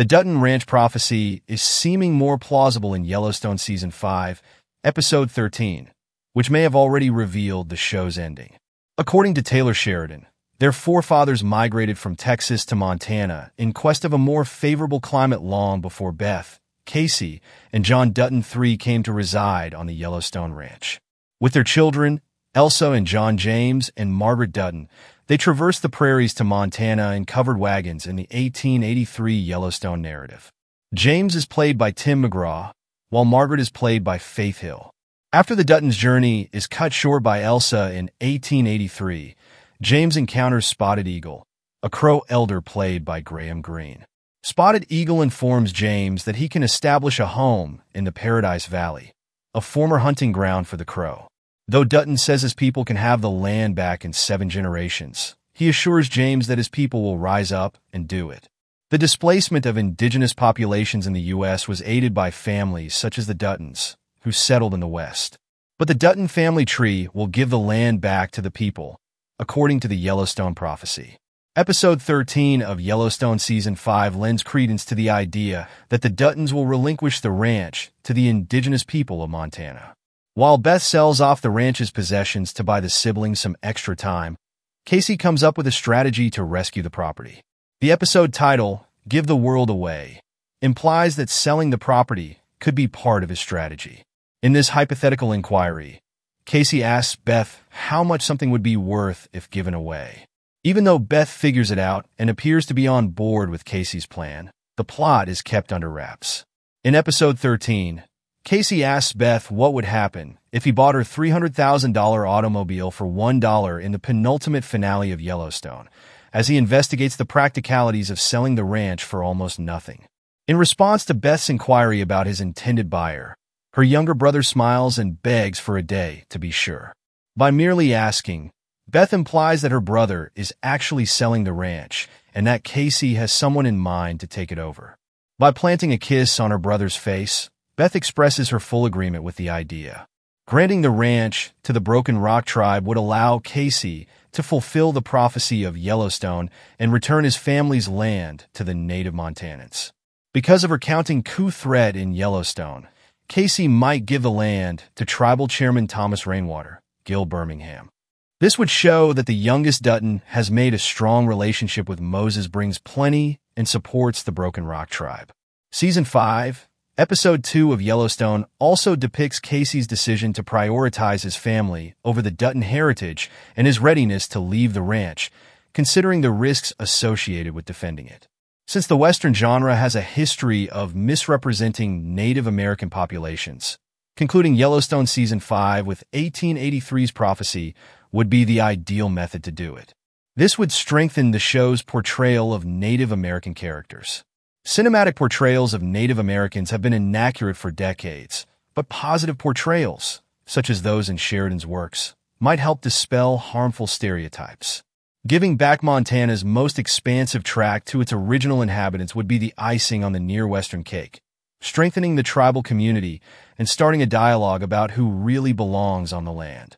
The Dutton Ranch prophecy is seeming more plausible in Yellowstone Season 5, Episode 13, which may have already revealed the show's ending. According to Taylor Sheridan, their forefathers migrated from Texas to Montana in quest of a more favorable climate long before Beth, Casey, and John Dutton III came to reside on the Yellowstone Ranch. With their children, Elsa and John James and Margaret Dutton, they traversed the prairies to Montana in covered wagons in the 1883 Yellowstone narrative. James is played by Tim McGraw, while Margaret is played by Faith Hill. After the Duttons' journey is cut short by Elsa in 1883, James encounters Spotted Eagle, a Crow elder played by Graham Greene. Spotted Eagle informs James that he can establish a home in the Paradise Valley, a former hunting ground for the Crow. Though Dutton says his people can have the land back in 7 generations, he assures James that his people will rise up and do it. The displacement of indigenous populations in the U.S. was aided by families such as the Duttons, who settled in the West. But the Dutton family tree will give the land back to the people, according to the Yellowstone prophecy. Episode 13 of Yellowstone Season 5 lends credence to the idea that the Duttons will relinquish the ranch to the indigenous people of Montana. While Beth sells off the ranch's possessions to buy the siblings some extra time, Casey comes up with a strategy to rescue the property. The episode title, Give the World Away, implies that selling the property could be part of his strategy. In this hypothetical inquiry, Casey asks Beth how much something would be worth if given away. Even though Beth figures it out and appears to be on board with Casey's plan, the plot is kept under wraps. In episode 13, Casey asks Beth what would happen if he bought her $300,000 automobile for $1 in the penultimate finale of Yellowstone, as he investigates the practicalities of selling the ranch for almost nothing. In response to Beth's inquiry about his intended buyer, her younger brother smiles and begs for a day to be sure. By merely asking, Beth implies that her brother is actually selling the ranch and that Casey has someone in mind to take it over. By planting a kiss on her brother's face, Beth expresses her full agreement with the idea. Granting the ranch to the Broken Rock tribe would allow Casey to fulfill the prophecy of Yellowstone and return his family's land to the native Montanans. Because of her counting coup threat in Yellowstone, Casey might give the land to tribal chairman Thomas Rainwater, Gil Birmingham. This would show that the youngest Dutton has made a strong relationship with Moses brings plenty and supports the Broken Rock tribe. Season 5, Episode 2 of Yellowstone also depicts Casey's decision to prioritize his family over the Dutton heritage and his readiness to leave the ranch, considering the risks associated with defending it. Since the Western genre has a history of misrepresenting Native American populations, concluding Yellowstone Season 5 with 1883's prophecy would be the ideal method to do it. This would strengthen the show's portrayal of Native American characters. Cinematic portrayals of Native Americans have been inaccurate for decades, but positive portrayals, such as those in Sheridan's works, might help dispel harmful stereotypes. Giving back Montana's most expansive tract to its original inhabitants would be the icing on the near-western cake, strengthening the tribal community and starting a dialogue about who really belongs on the land.